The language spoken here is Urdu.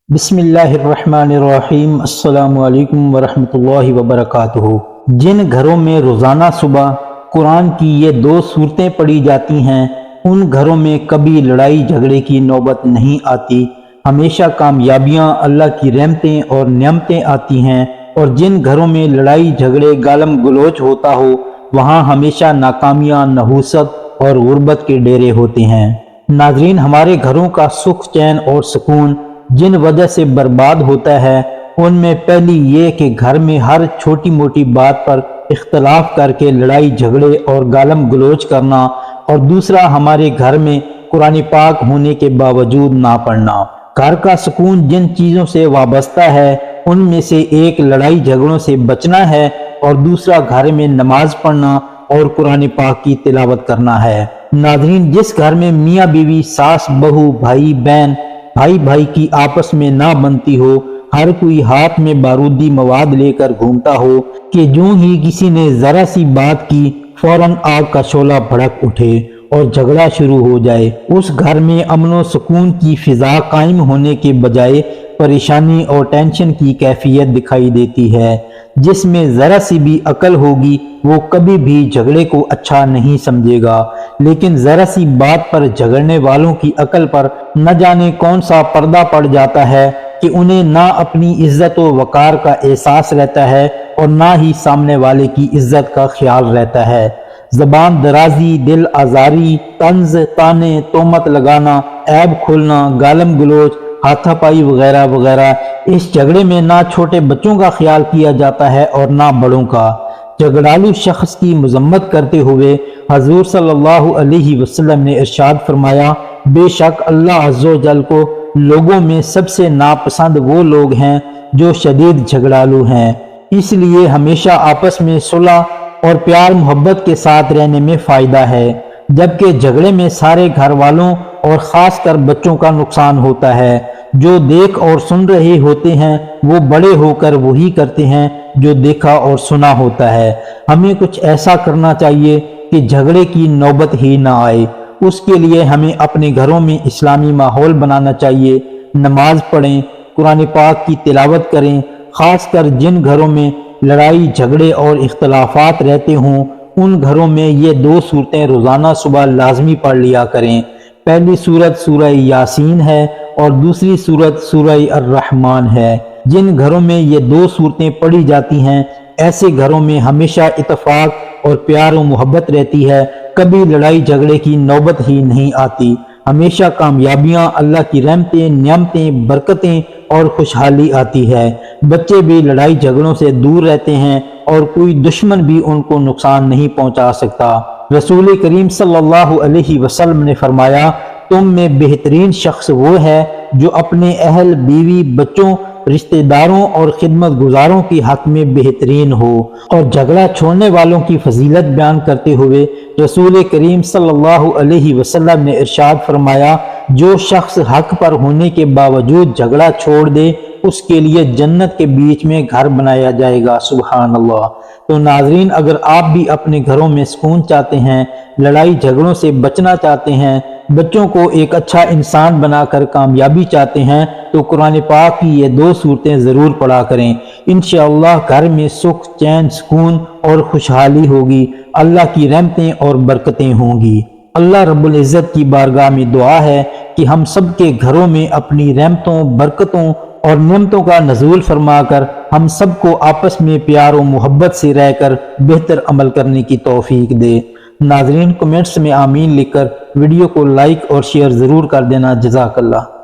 بسم اللہ الرحمن الرحیم۔ السلام علیکم ورحمۃ اللہ وبرکاتہ۔ جن گھروں میں روزانہ صبح قرآن کی یہ دو صورتیں پڑھی جاتی ہیں ان گھروں میں کبھی لڑائی جھگڑے کی نوبت نہیں آتی، ہمیشہ کامیابیاں، اللہ کی رحمتیں اور نعمتیں آتی ہیں، اور جن گھروں میں لڑائی جھگڑے گالم گلوچ ہوتا ہو وہاں ہمیشہ ناکامیاں، نحوست اور غربت کے ڈیرے ہوتے ہیں۔ ناظرین، ہمارے گھروں کا سکھ، چین اور سکون جن وجہ سے برباد ہوتا ہے ان میں پہلی یہ کہ گھر میں ہر چھوٹی موٹی بات پر اختلاف کر کے لڑائی جھگڑے اور گالم گلوچ کرنا، اور دوسرا ہمارے گھر میں قرآن پاک ہونے کے باوجود نہ پڑھنا۔ گھر کا سکون جن چیزوں سے وابستہ ہے ان میں سے ایک لڑائی جھگڑوں سے بچنا ہے اور دوسرا گھر میں نماز پڑھنا اور قرآن پاک کی تلاوت کرنا ہے۔ ناظرین، جس گھر میں میاں بیوی، ساس بہو، بھائی بہن، بھائی بھائی کی آپس میں نہ بنتی ہو، ہر کوئی ہاتھ میں بارودی مواد لے کر گھومتا ہو کہ جو ہی کسی نے ذرا سی بات کی فوراً آگ کا شعلہ بھڑک اٹھے اور جھگڑا شروع ہو جائے، اس گھر میں امن و سکون کی فضا قائم ہونے کے بجائے پریشانی اور ٹینشن کی کیفیت دکھائی دیتی ہے۔ جس میں ذرا سی بھی عقل ہوگی وہ کبھی بھی جھگڑے کو اچھا نہیں سمجھے گا، لیکن ذرا سی بات پر جھگڑنے والوں کی عقل پر نہ جانے کون سا پردہ پڑ جاتا ہے کہ انہیں نہ اپنی عزت و وقار کا احساس رہتا ہے اور نہ ہی سامنے والے کی عزت کا خیال رہتا ہے۔ زبان درازی، دل آزاری، طنز، تانے، تہمت لگانا، عیب کھولنا، گالم گلوچ، ہاتھا پائی وغیرہ وغیرہ، اس جھگڑے میں نہ چھوٹے بچوں کا خیال کیا جاتا ہے اور نہ بڑوں کا۔ جھگڑالو شخص کی مذمت کرتے ہوئے حضور صلی اللہ علیہ وسلم نے ارشاد فرمایا، بے شک اللہ عز و جل کو لوگوں میں سب سے ناپسند وہ لوگ ہیں جو شدید جھگڑالو ہیں۔ اس لیے ہمیشہ آپس میں صلح اور پیار محبت کے ساتھ رہنے میں فائدہ ہے، جبکہ جھگڑے میں سارے گھر والوں اور خاص کر بچوں کا نقصان ہوتا ہے۔ جو دیکھ اور سن رہے ہوتے ہیں وہ بڑے ہو کر وہی کرتے ہیں جو دیکھا اور سنا ہوتا ہے۔ ہمیں کچھ ایسا کرنا چاہیے کہ جھگڑے کی نوبت ہی نہ آئے۔ اس کے لیے ہمیں اپنے گھروں میں اسلامی ماحول بنانا چاہیے، نماز پڑھیں، قرآن پاک کی تلاوت کریں۔ خاص کر جن گھروں میں لڑائی جھگڑے اور اختلافات رہتے ہوں ان گھروں میں یہ دو صورتیں روزانہ صبح لازمی پڑھ لیا کریں۔ پہلی صورت سورہ یاسین ہے اور دوسری صورت سورہ الرحمن ہے۔ جن گھروں میں یہ دو صورتیں پڑھی جاتی ہیں ایسے گھروں میں ہمیشہ اتفاق اور پیار و محبت رہتی ہے، کبھی لڑائی جھگڑے کی نوبت ہی نہیں آتی، ہمیشہ کامیابیاں، اللہ کی رحمتیں، نعمتیں، برکتیں اور خوشحالی آتی ہے۔ بچے بھی لڑائی جھگڑوں سے دور رہتے ہیں اور کوئی دشمن بھی ان کو نقصان نہیں پہنچا سکتا۔ رسول کریم صلی اللہ علیہ وسلم نے فرمایا، تم میں بہترین شخص وہ ہے جو اپنے اہل، بیوی، بچوں، رشتہ داروں اور خدمت گزاروں کے حق میں بہترین ہو۔ اور جھگڑا چھوڑنے والوں کی فضیلت بیان کرتے ہوئے رسول کریم صلی اللہ علیہ وسلم نے ارشاد فرمایا، جو شخص حق پر ہونے کے باوجود جھگڑا چھوڑ دے اس کے لیے جنت کے بیچ میں گھر بنایا جائے گا۔ سبحان اللہ۔ تو ناظرین، اگر آپ بھی اپنے گھروں میں سکون چاہتے ہیں، لڑائی جھگڑوں سے بچنا چاہتے ہیں، بچوں کو ایک اچھا انسان بنا کر کامیابی چاہتے ہیں تو قرآن پاک کی یہ دو صورتیں ضرور پڑھا کریں۔ انشاءاللہ گھر میں سکھ، چین، سکون اور خوشحالی ہوگی، اللہ کی رحمتیں اور برکتیں ہوں گی۔ اللہ رب العزت کی بارگاہ میں دعا ہے کہ ہم سب کے گھروں میں اپنی رحمتوں، برکتوں اور نعمتوں کا نزول فرما کر ہم سب کو آپس میں پیار و محبت سے رہ کر بہتر عمل کرنے کی توفیق دے۔ ناظرین، کمنٹس میں آمین لکھ کر ویڈیو کو لائک اور شیئر ضرور کر دینا۔ جزاک اللہ۔